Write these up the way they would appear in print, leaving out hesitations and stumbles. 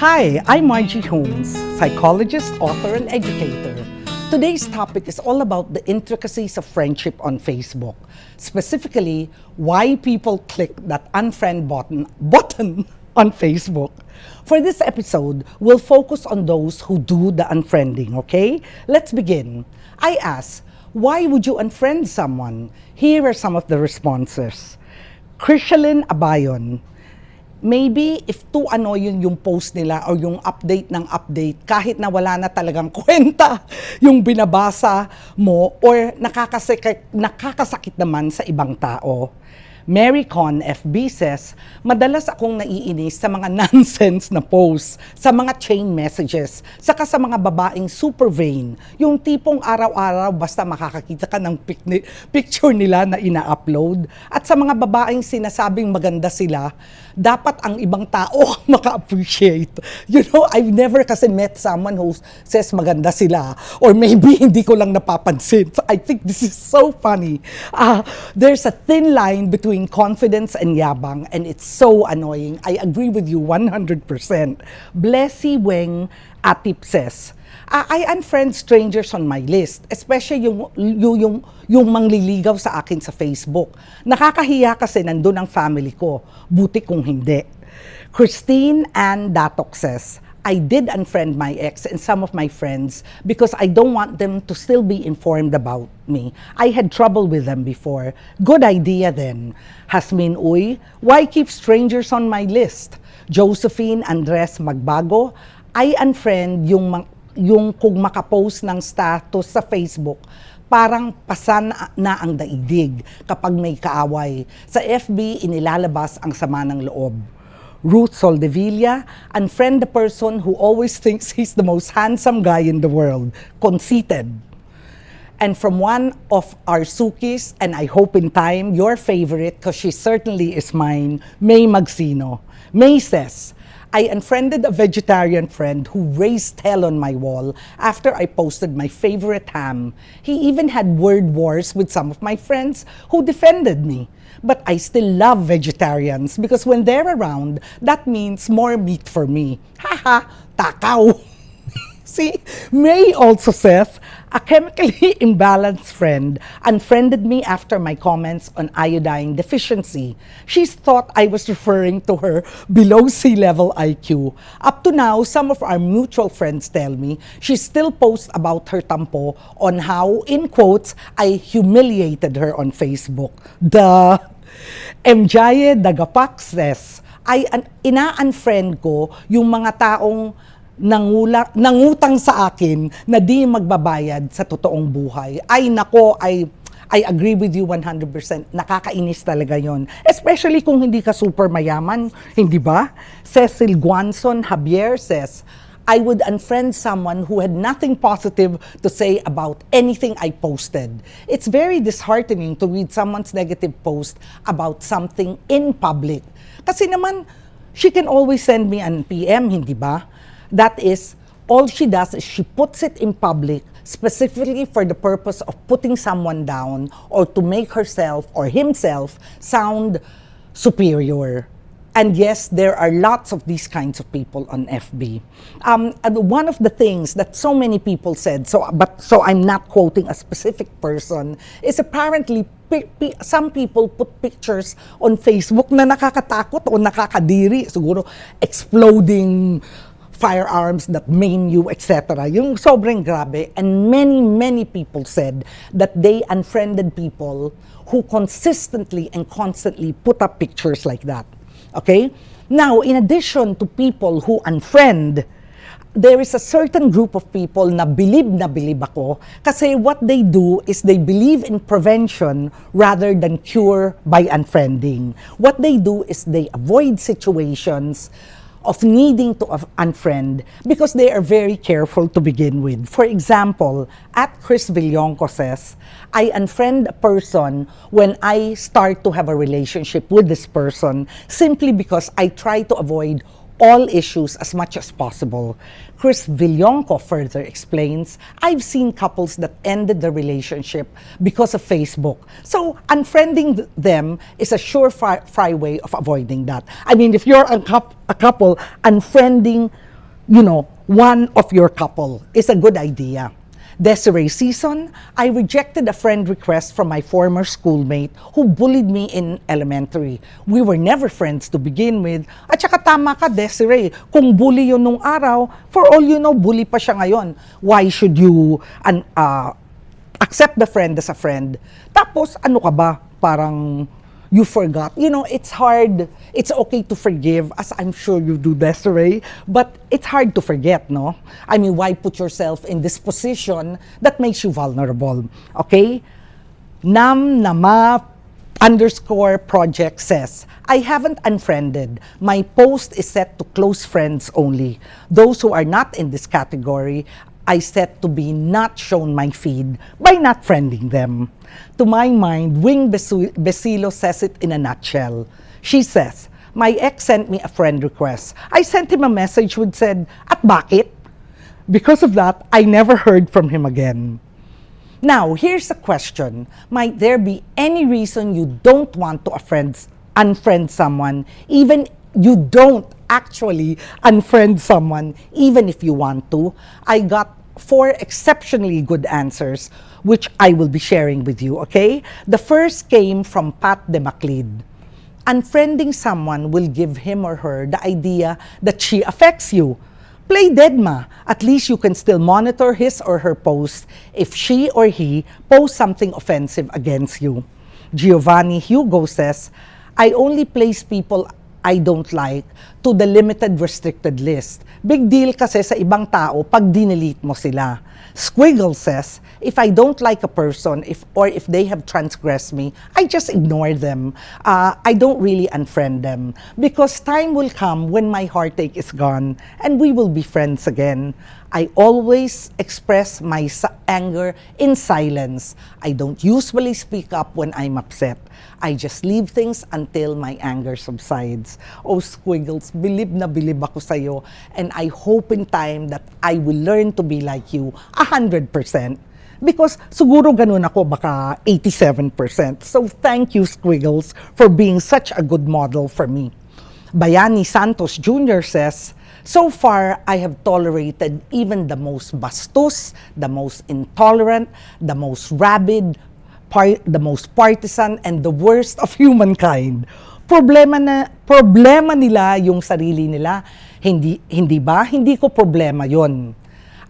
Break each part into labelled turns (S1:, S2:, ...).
S1: Hi, I'm Margie Holmes, psychologist, author, and educator. Today's topic is all about the intricacies of friendship on Facebook. Specifically, why people click that unfriend button on Facebook. For this episode, we'll focus on those who do the unfriending, okay? Let's begin. I ask, why would you unfriend someone? Here are some of the responses. Krishalyn Abayon, maybe if too annoying yung post nila or yung update ng update, kahit na wala na talagang kwenta yung binabasa mo or nakakasakit naman sa ibang tao. Mary Con FB says, madalas akong naiinis sa mga nonsense na posts, sa mga chain messages, saka sa mga babaeng super vain, yung tipong araw-araw basta makakakita ka ng picture nila na ina-upload, at sa mga babaeng sinasabing maganda sila, dapat ang ibang tao maka-appreciate. You know, I've never kasi met someone who says maganda sila, or maybe hindi ko lang napapansin. So I think this is so funny. There's a thin line between confidence and yabang, and it's so annoying. I agree with you 100%. Blessy Weng Atip says, I unfriend strangers on my list, especially yung mangliligaw sa akin sa Facebook. Nakakahiya kasi nandun ang family ko. Buti kung hindi. Christine Ann Datok says, I did unfriend my ex and some of my friends because I don't want them to still be informed about me. I had trouble with them before. Good idea then. Hasmin Uy, why keep strangers on my list? Josephine Andres Magbago, I unfriend yung kung makapost ng status sa Facebook, parang pasan na ang daigdig kapag may kaaway. Sa FB, inilalabas ang sama ng loob. Ruth Soldevilla, unfriend the person who always thinks he's the most handsome guy in the world, conceited. And from one of our Sukis, and I hope in time, your favorite, because she certainly is mine, May Magsino. May says, I unfriended a vegetarian friend who raised hell on my wall after I posted my favorite ham. He even had word wars with some of my friends who defended me. But I still love vegetarians because when they're around, that means more meat for me. Haha, takaw. See, May also says, a chemically imbalanced friend unfriended me after my comments on iodine deficiency. She thought I was referring to her below sea-level IQ. Up to now, some of our mutual friends tell me she still posts about her tampo on how, in quotes, I humiliated her on Facebook. Duh! MJ Dagapak says, ina-unfriend ko yung mga taong nangutang sa akin na di magbabayad sa totoong buhay. Ay nako, I agree with you 100%. Nakakainis talaga yon. Especially kung hindi ka super mayaman, hindi ba? Cecil Guanzon Javier says, I would unfriend someone who had nothing positive to say about anything I posted. It's very disheartening to read someone's negative post about something in public. Kasi naman, she can always send me an PM, hindi ba? That is, all she does is she puts it in public specifically for the purpose of putting someone down or to make herself or himself sound superior. And yes, there are lots of these kinds of people on FB. And one of the things that so many people said, so I'm not quoting a specific person, is apparently some people put pictures on Facebook na nakakatakot o nakakadiri, siguro exploding firearms that maim you, etc. Yung sobrang grabe. And many people said that they unfriended people who consistently and constantly put up pictures like that. Okay? Now, in addition to people who unfriend, there is a certain group of people na bilib ako kasi what they do is they believe in prevention rather than cure by unfriending. What they do is they avoid situations of needing to unfriend because they are very careful to begin with. For example, at Chris Villonco says, I unfriend a person when I start to have a relationship with this person simply because I try to avoid all issues as much as possible. Chris Villonco further explains, I've seen couples that ended the relationship because of Facebook. So unfriending them is a surefire way of avoiding that. I mean, if you're a couple, unfriending one of your couple is a good idea. Desiree season, I rejected a friend request from my former schoolmate who bullied me in elementary. We were never friends to begin with. At saka tama ka, Desiree. Kung bully yun nung araw, for all you know, bully pa siya ngayon. Why should you accept the friend as a friend? Tapos, ano ka ba? Parang you forgot. It's hard. It's okay to forgive, as I'm sure you do, Desiree. But it's hard to forget, no? I mean, why put yourself in this position that makes you vulnerable? Okay? _project says, I haven't unfriended. My post is set to close friends only. Those who are not in this category, I set to be not shown my feed by not friending them. To my mind, Wing Besilo says it in a nutshell. She says, my ex sent me a friend request. I sent him a message which said, at bakit? Because of that, I never heard from him again. Now, here's a question. Might there be any reason you don't want to unfriend someone, even you don't actually unfriend someone, even if you want to? I got 4 exceptionally good answers, which I will be sharing with you, okay? The first came from Pat de Macleod. Unfriending someone will give him or her the idea that she affects you. Play dead ma. At least you can still monitor his or her posts if she or he posts something offensive against you. Giovanni Hugo says, I only place people I don't like to the limited restricted list. Big deal kasi sa ibang tao pag dinelete mo sila. Squiggle says, if I don't like a person if they have transgressed me, I just ignore them. I don't really unfriend them because time will come when my heartache is gone and we will be friends again. I always express my anger in silence. I don't usually speak up when I'm upset. I just leave things until my anger subsides. Oh, Squiggles, bilib na bilib ako sa'yo, and I hope in time that I will learn to be like you 100%. Because siguro ganun ako, baka 87%. So thank you, Squiggles, for being such a good model for me. Bayani Santos Jr. says, so far, I have tolerated even the most bastos, the most intolerant, the most rabid, the most partisan, and the worst of humankind. Problema nila yung sarili nila. Hindi ba? Hindi ko problema yon.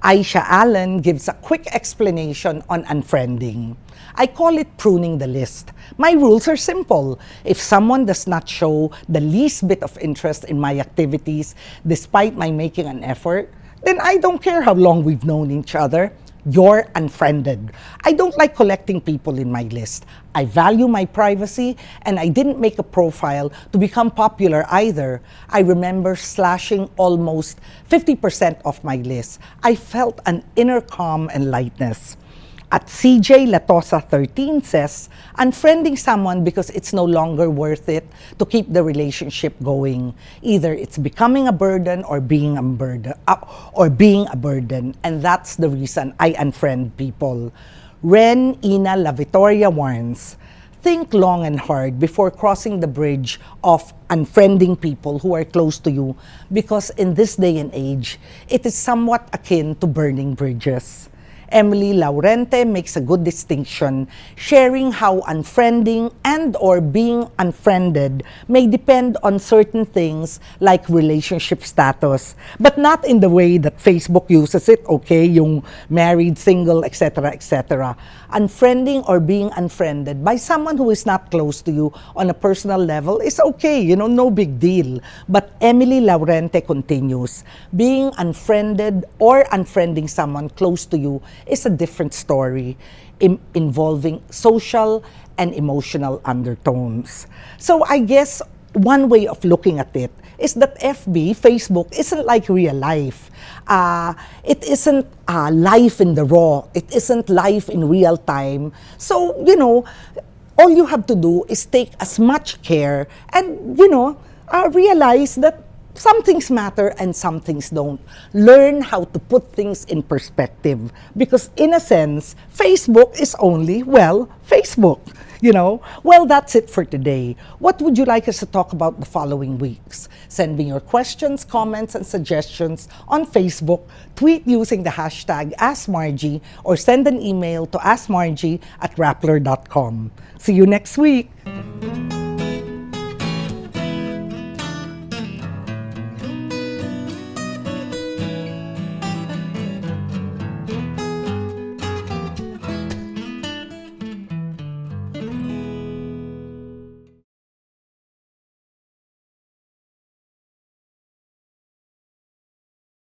S1: Aisha Allen gives a quick explanation on unfriending. I call it pruning the list. My rules are simple. If someone does not show the least bit of interest in my activities, despite my making an effort, then I don't care how long we've known each other. You're unfriended. I don't like collecting people in my list. I value my privacy, and I didn't make a profile to become popular either. I remember slashing almost 50% of my list. I felt an inner calm and lightness. At CJ Latosa 13 says, unfriending someone because it's no longer worth it to keep the relationship going. Either it's becoming a burden or being a burden, and that's the reason I unfriend people. Ren Ina La Victoria warns, think long and hard before crossing the bridge of unfriending people who are close to you, because in this day and age, it is somewhat akin to burning bridges. Emily Laurente makes a good distinction, sharing how unfriending and or being unfriended may depend on certain things like relationship status, but not in the way that Facebook uses it, okay, yung married, single, etc., etc. Unfriending or being unfriended by someone who is not close to you on a personal level is okay, no big deal. But Emily Laurente continues, being unfriended or unfriending someone close to you is a different story involving social and emotional undertones. So I guess one way of looking at it is that Facebook isn't like real life. It isn't life in the raw. It isn't life in real time. So, all you have to do is take as much care and, realize that some things matter and some things don't. Learn how to put things in perspective. Because in a sense, Facebook is only, Facebook. Well, that's it for today. What would you like us to talk about the following weeks? Send me your questions, comments, and suggestions on Facebook, tweet using the hashtag AskMargie, or send an email to askmargie@rappler.com. See you next week.